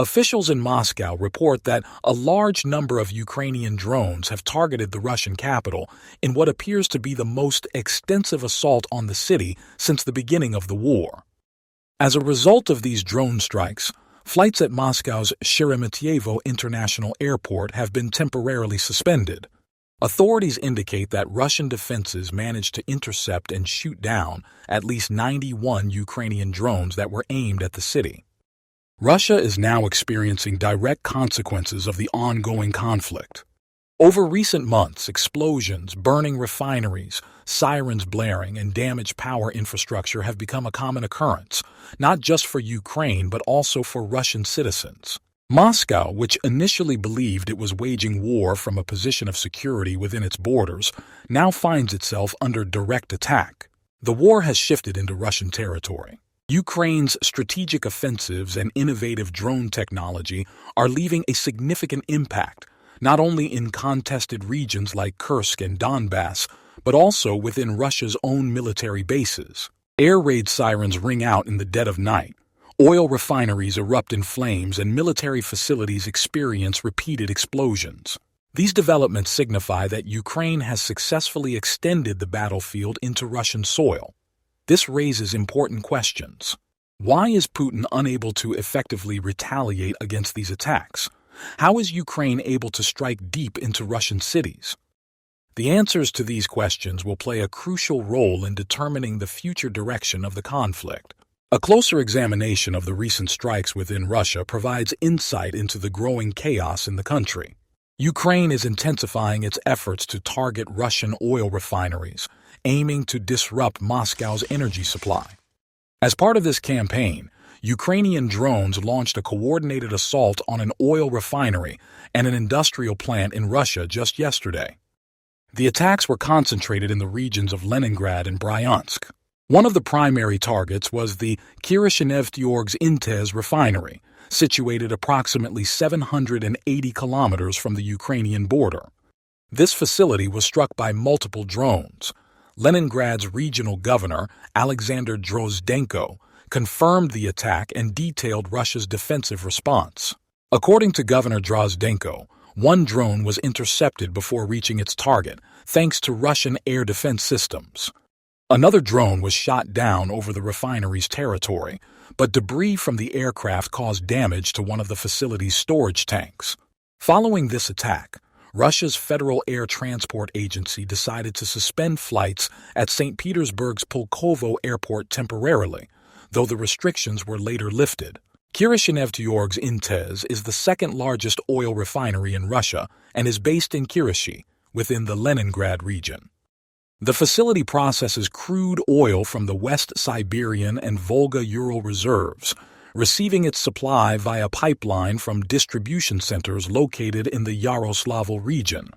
Officials in Moscow report that a large number of Ukrainian drones have targeted the Russian capital in what appears to be the most extensive assault on the city since the beginning of the war. As a result of these drone strikes, flights at Moscow's Sheremetyevo International Airport have been temporarily suspended. Authorities indicate that Russian defenses managed to intercept and shoot down at least 91 Ukrainian drones that were aimed at the city. Russia is now experiencing direct consequences of the ongoing conflict. Over recent months, explosions, burning refineries, sirens blaring, and damaged power infrastructure have become a common occurrence, not just for Ukraine but also for Russian citizens. Moscow, which initially believed it was waging war from a position of security within its borders, now finds itself under direct attack. The war has shifted into Russian territory. Ukraine's strategic offensives and innovative drone technology are leaving a significant impact, not only in contested regions like Kursk and Donbass, but also within Russia's own military bases. Air raid sirens ring out in the dead of night. Oil refineries erupt in flames and military facilities experience repeated explosions. These developments signify that Ukraine has successfully extended the battlefield into Russian soil. This raises important questions. Why is Putin unable to effectively retaliate against these attacks? How is Ukraine able to strike deep into Russian cities? The answers to these questions will play a crucial role in determining the future direction of the conflict. A closer examination of the recent strikes within Russia provides insight into the growing chaos in the country. Ukraine is intensifying its efforts to target Russian oil refineries, aiming to disrupt Moscow's energy supply. As part of this campaign, Ukrainian drones launched a coordinated assault on an oil refinery and an industrial plant in Russia just yesterday. The attacks were concentrated in the regions of Leningrad and Bryansk. One of the primary targets was the Sheremetyevo refinery, situated approximately 780 kilometers from the Ukrainian border. This facility was struck by multiple drones. Leningrad's regional governor, Alexander Drozdenko, confirmed the attack and detailed Russia's defensive response. According to Governor Drozdenko, one drone was intercepted before reaching its target, thanks to Russian air defense systems. Another drone was shot down over the refinery's territory, but debris from the aircraft caused damage to one of the facility's storage tanks. Following this attack, Russia's Federal Air Transport Agency decided to suspend flights at St. Petersburg's Pulkovo Airport temporarily, though the restrictions were later lifted. Sheremetyevo is the second largest oil refinery in Russia and is based in Kirishi, within the Leningrad region. The facility processes crude oil from the West Siberian and Volga-Ural reserves, receiving its supply via pipeline from distribution centers located in the Yaroslavl region.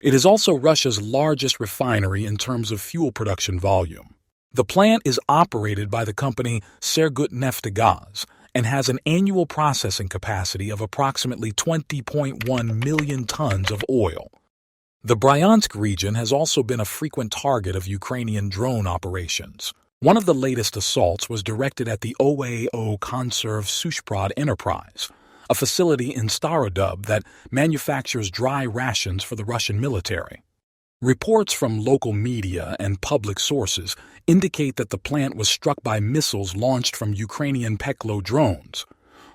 It is also Russia's largest refinery in terms of fuel production volume. The plant is operated by the company Surgutneftgaz and has an annual processing capacity of approximately 20.1 million tons of oil. The Bryansk region has also been a frequent target of Ukrainian drone operations. One of the latest assaults was directed at the OAO Conserve Sushprod enterprise, a facility in Starodub that manufactures dry rations for the Russian military. Reports from local media and public sources indicate that the plant was struck by missiles launched from Ukrainian Peklo drones.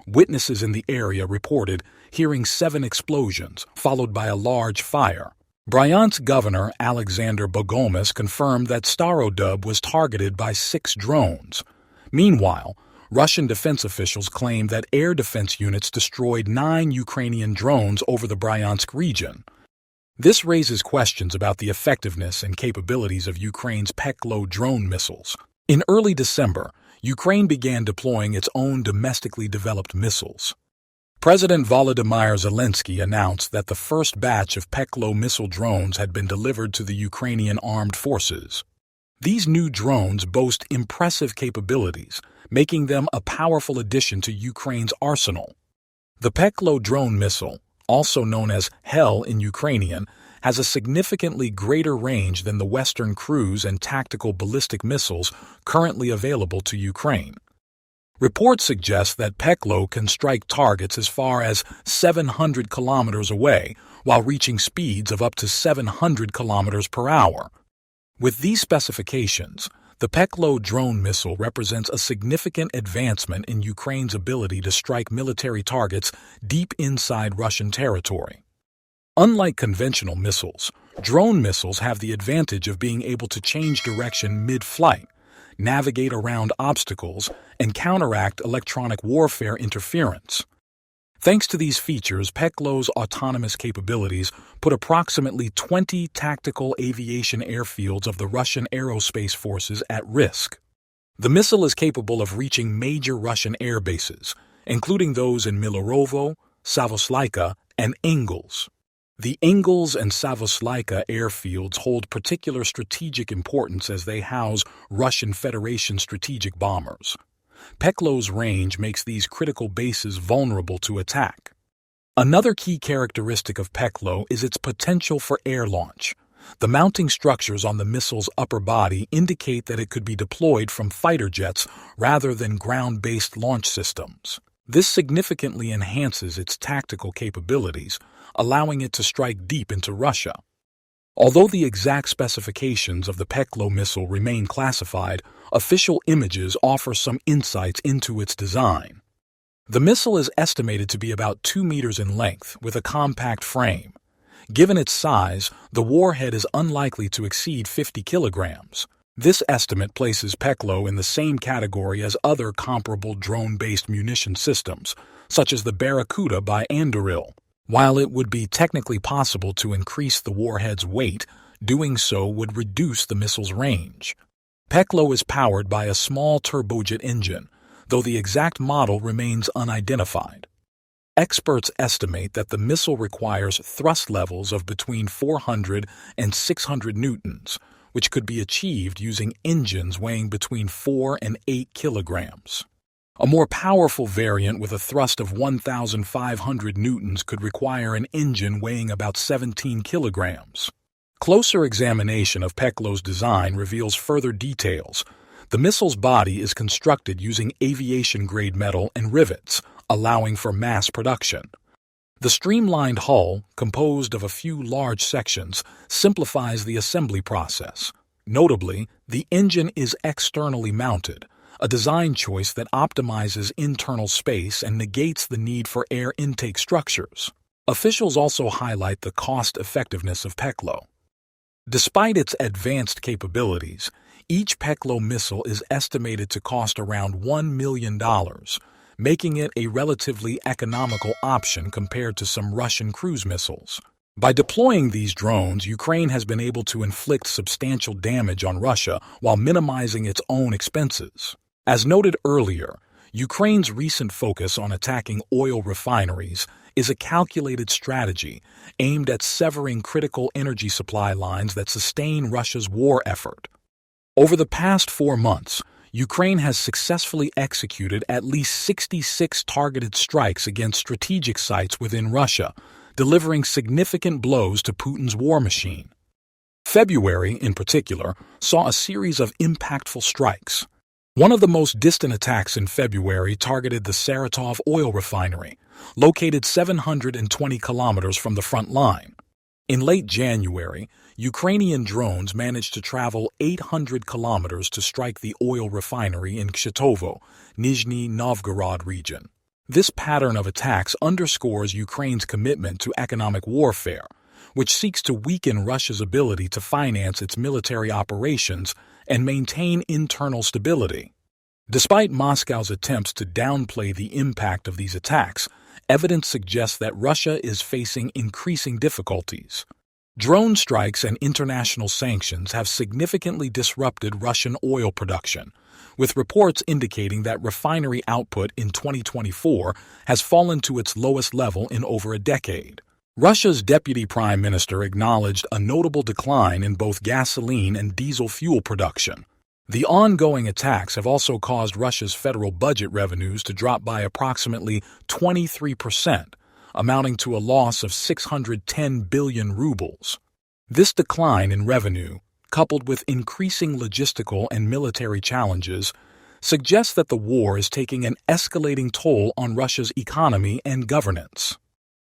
Witnesses in the area reported hearing 7 explosions, followed by a large fire. Bryansk Governor Alexander Bogomis confirmed that Starodub was targeted by 6 drones. Meanwhile, Russian defense officials claimed that air defense units destroyed 9 Ukrainian drones over the Bryansk region. This raises questions about the effectiveness and capabilities of Ukraine's Peklo drone missiles. In early December, Ukraine began deploying its own domestically developed missiles. President Volodymyr Zelensky announced that the first batch of Peklo missile drones had been delivered to the Ukrainian armed forces. These new drones boast impressive capabilities, making them a powerful addition to Ukraine's arsenal. The Peklo drone missile, also known as Hell in Ukrainian, has a significantly greater range than the Western cruise and tactical ballistic missiles currently available to Ukraine. Reports suggest that Peklo can strike targets as far as 700 kilometers away, while reaching speeds of up to 700 kilometers per hour. With these specifications, the Peklo drone missile represents a significant advancement in Ukraine's ability to strike military targets deep inside Russian territory. Unlike conventional missiles, drone missiles have the advantage of being able to change direction mid-flight, navigate around obstacles, and counteract electronic warfare interference. Thanks to these features, Peklo's autonomous capabilities put approximately 20 tactical aviation airfields of the Russian aerospace forces at risk. The missile is capable of reaching major Russian air bases, including those in Milerovo, Savoslaika, and Engels. The Engels and Savoslaika airfields hold particular strategic importance as they house Russian Federation strategic bombers. Peklo's range makes these critical bases vulnerable to attack. Another key characteristic of Peklo is its potential for air launch. The mounting structures on the missile's upper body indicate that it could be deployed from fighter jets rather than ground-based launch systems. This significantly enhances its tactical capabilities, allowing it to strike deep into Russia. Although the exact specifications of the Peklo missile remain classified, official images offer some insights into its design. The missile is estimated to be about 2 meters in length, with a compact frame. Given its size, the warhead is unlikely to exceed 50 kilograms. This estimate places Peklo in the same category as other comparable drone-based munition systems, such as the Barracuda by Anduril. While it would be technically possible to increase the warhead's weight, doing so would reduce the missile's range. Peklo is powered by a small turbojet engine, though the exact model remains unidentified. Experts estimate that the missile requires thrust levels of between 400 and 600 newtons, which could be achieved using engines weighing between 4 and 8 kilograms. A more powerful variant with a thrust of 1,500 newtons could require an engine weighing about 17 kilograms. Closer examination of Peklo's design reveals further details. The missile's body is constructed using aviation-grade metal and rivets, allowing for mass production. The streamlined hull, composed of a few large sections, simplifies the assembly process. Notably, the engine is externally mounted, a design choice that optimizes internal space and negates the need for air intake structures. Officials also highlight the cost-effectiveness of Peklo. Despite its advanced capabilities, each Peklo missile is estimated to cost around $1 million, making it a relatively economical option compared to some Russian cruise missiles. By deploying these drones, Ukraine has been able to inflict substantial damage on Russia while minimizing its own expenses. As noted earlier, Ukraine's recent focus on attacking oil refineries is a calculated strategy aimed at severing critical energy supply lines that sustain Russia's war effort. Over the past 4 months, Ukraine has successfully executed at least 66 targeted strikes against strategic sites within Russia, delivering significant blows to Putin's war machine. February, in particular, saw a series of impactful strikes. One of the most distant attacks in February targeted the Saratov oil refinery, located 720 kilometers from the front line. In late January, Ukrainian drones managed to travel 800 kilometers to strike the oil refinery in Sheremetyevo, Nizhny Novgorod region. This pattern of attacks underscores Ukraine's commitment to economic warfare, which seeks to weaken Russia's ability to finance its military operations and maintain internal stability. Despite Moscow's attempts to downplay the impact of these attacks, evidence suggests that Russia is facing increasing difficulties. Drone strikes and international sanctions have significantly disrupted Russian oil production, with reports indicating that refinery output in 2024 has fallen to its lowest level in over a decade. Russia's deputy prime minister acknowledged a notable decline in both gasoline and diesel fuel production. The ongoing attacks have also caused Russia's federal budget revenues to drop by approximately 23%, amounting to a loss of 610 billion rubles. This decline in revenue, coupled with increasing logistical and military challenges, suggests that the war is taking an escalating toll on Russia's economy and governance.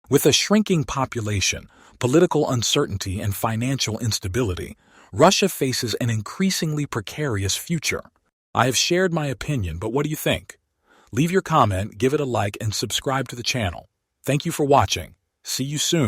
With a shrinking population, political uncertainty, and financial instability, Russia faces an increasingly precarious future. I have shared my opinion, but what do you think? Leave your comment, give it a like, and subscribe to the channel. Thank you for watching. See you soon.